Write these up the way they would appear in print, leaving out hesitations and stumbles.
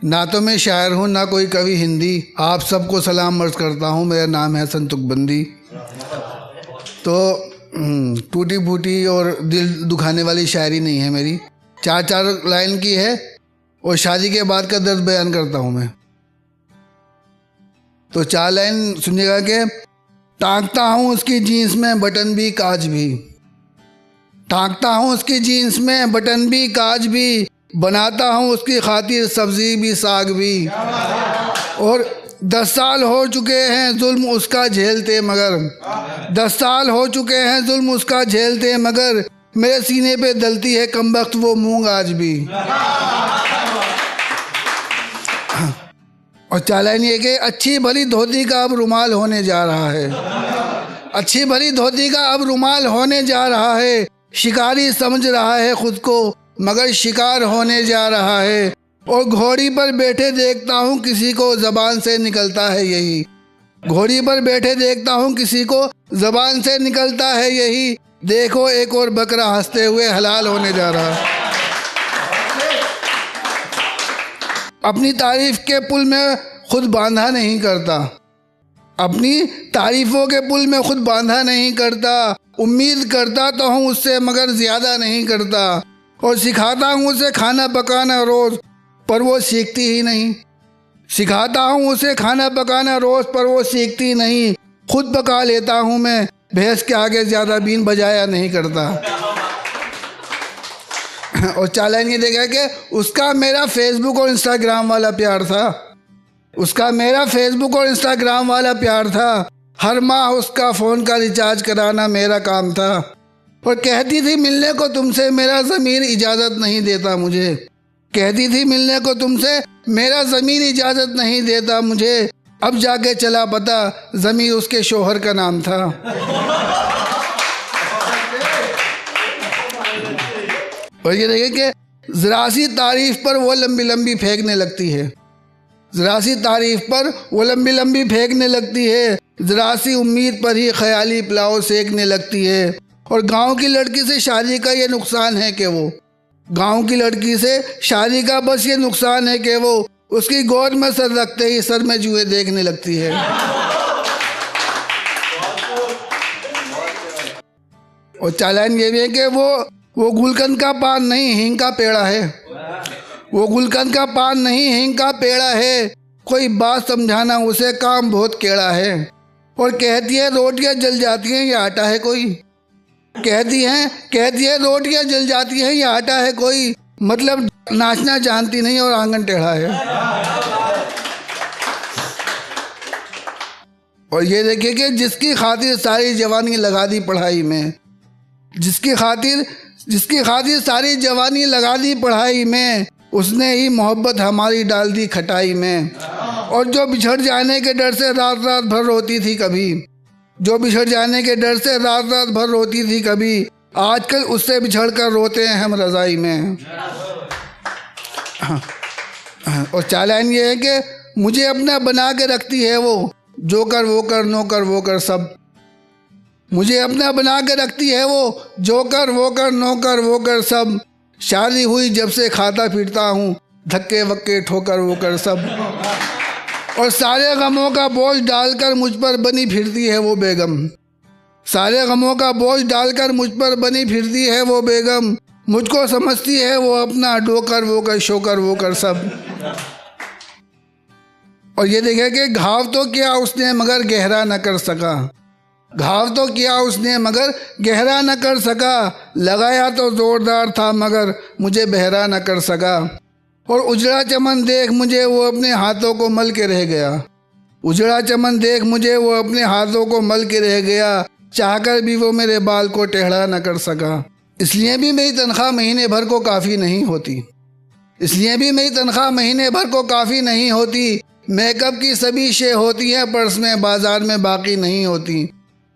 ना तो मैं शायर हूँ ना कोई कवि हिंदी, आप सबको सलाम अर्ज़ करता हूँ, मेरा नाम है हसन तुकबंदी। तो टूटी फूटी और दिल दुखाने वाली शायरी नहीं है मेरी, 4 लाइन की है और शादी के बाद का दर्द बयान करता हूँ मैं। तो 4 लाइन सुनिएगा कि टांगता हूँ उसकी जीन्स में बटन भी काज भी, टांगता हूँ उसकी जीन्स में बटन भी काज भी, बनाता हूँ उसकी खातिर सब्जी भी साग भी। और 10 साल हो चुके हैं जुल्म उसका झेलते मगर, 10 साल हो चुके हैं जुल्म उसका झेलते मगर, मेरे सीने पे दलती है कमबख्त वो मूंग आज भी। और 4 लाइन ये कि अच्छी भली धोती का अब रुमाल होने जा रहा है, अच्छी भली धोती का अब रुमाल होने जा रहा है, शिकारी समझ रहा है खुद को मगर शिकार होने जा रहा है। और घोड़ी पर बैठे देखता हूँ किसी को ज़बान से निकलता है यही, घोड़ी पर बैठे देखता हूँ किसी को ज़बान से निकलता है यही, देखो एक और बकरा हंसते हुए हलाल होने जा रहा है। अपनी तारीफ के पुल में खुद बांधा नहीं करता, अपनी तारीफों के पुल में खुद बांधा नहीं करता, उम्मीद करता तो हूँ उससे मगर ज़्यादा नहीं करता। और सिखाता हूँ उसे खाना पकाना रोज़ पर वो सीखती ही नहीं, सिखाता हूँ उसे खाना पकाना रोज़ पर वो सीखती नहीं, खुद पका लेता हूँ मैं भैंस के आगे ज़्यादा बीन बजाया नहीं करता। और 4 लाइन ये देखा कि उसका मेरा फेसबुक और इंस्टाग्राम वाला प्यार था, उसका मेरा फेसबुक और इंस्टाग्राम वाला प्यार था, हर माह उसका फ़ोन का रिचार्ज कराना मेरा काम था। और कहती थी मिलने को तुमसे मेरा ज़मीर इजाज़त नहीं देता मुझे, कहती थी मिलने को तुमसे मेरा ज़मीर इजाज़त नहीं देता मुझे, अब जाके चला पता ज़मीर उसके शोहर का नाम था। और ये देखिए कि ज़रा सी तारीफ़ पर वो लंबी लंबी फेंकने लगती है, ज़रा सी तारीफ़ पर वो लंबी लंबी फेंकने लगती है, ज़रा सी उम्मीद पर ही ख्याली पुलाव सेकने लगती है। और गांव की लड़की से शादी का ये नुकसान है कि वो, गांव की लड़की से शादी का बस ये नुकसान है कि वो उसकी गोद में सर रखते ही सर में जुए देखने लगती है। और 4 लाइन ये भी है कि वो गुलकंद का पान नहीं हींग का पेड़ा है, वो गुलकंद का पान नहीं हींग का पेड़ा है, कोई बात समझाना उसे काम बहुत केड़ा है। और कहती है रोटियां जल जाती हैं ये आटा है कोई, कहती है रोटियां जल जाती हैं ये आटा है कोई, मतलब नाचना जानती नहीं और आंगन टेढ़ा है। और ये देखिए कि जिसकी खातिर सारी जवानी लगा दी पढ़ाई में, जिसकी खातिर सारी जवानी लगा दी पढ़ाई में, उसने ही मोहब्बत हमारी डाल दी खटाई में। और जो बिछड़ जाने के डर से रात रात भर रोती थी कभी, जो बिछड़ जाने के डर से रात रात भर रोती थी कभी, आजकल उससे बिछड़ कर रोते हैं हम रज़ाई में। और 4 लाइन ये है कि मुझे अपना बना के रखती है वो, जो कर वो कर नो कर वो कर सब, मुझे अपना बना के रखती है वो, जो कर वो कर नो कर वो कर सब, शादी हुई जब से खाता फिरता हूँ धक्के वक्के ठोकर वो कर सब। और सारे गमों का बोझ डालकर मुझ पर बनी फिरती है वो बेगम, सारे गमों का बोझ डालकर मुझ पर बनी फिरती है वो बेगम, मुझको समझती है वो अपना डोकर वो कर शोकर वो कर सब। और ये देखे कि घाव तो किया उसने मगर गहरा न कर सका, घाव तो किया उसने मगर गहरा न कर सका, लगाया तो जोरदार था मगर मुझे बहरा न कर सका। और उजड़ा चमन देख मुझे वो अपने हाथों को मल के रह गया, उजड़ा चमन देख मुझे वो अपने हाथों को मल के रह गया, चाहकर भी वो मेरे बाल को टेढ़ा न कर सका। इसलिए भी मेरी तनख्वाह महीने भर को काफ़ी नहीं होती, इसलिए भी मेरी तनख्वाह महीने भर को काफ़ी नहीं होती, मेकअप की सभी शे होती हैं पर्स में बाजार में बाकी नहीं होती।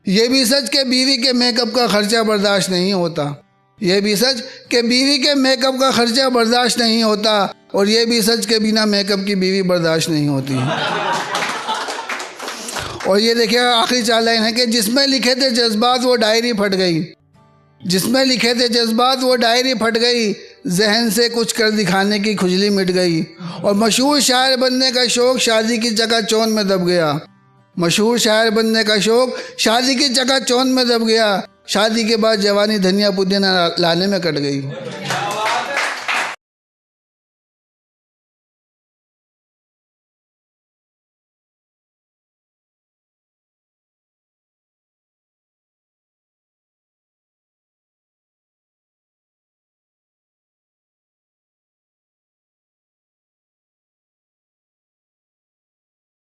ये भी सच के बीवी के मेकअप का खर्चा बर्दाश्त नहीं होता, ये भी सच कि बीवी के मेकअप का खर्चा बर्दाश्त नहीं होता, और ये भी सच के बिना मेकअप की बीवी बर्दाश्त नहीं होती। और ये देखिए आखिरी 4 लाइन है कि जिसमें लिखे थे जज्बात वो डायरी फट गई, जिसमें लिखे थे जज्बात वो डायरी फट गई, जहन से कुछ कर दिखाने की खुजली मिट गई और मशहूर शायर बनने का शौक शादी की चकाचौंध में दब गया। मशहूर शायर बनने का शौक शादी की चकाचौंध में दब गया। शादी के बाद जवानी धनिया पुदीना लाने में कट गई।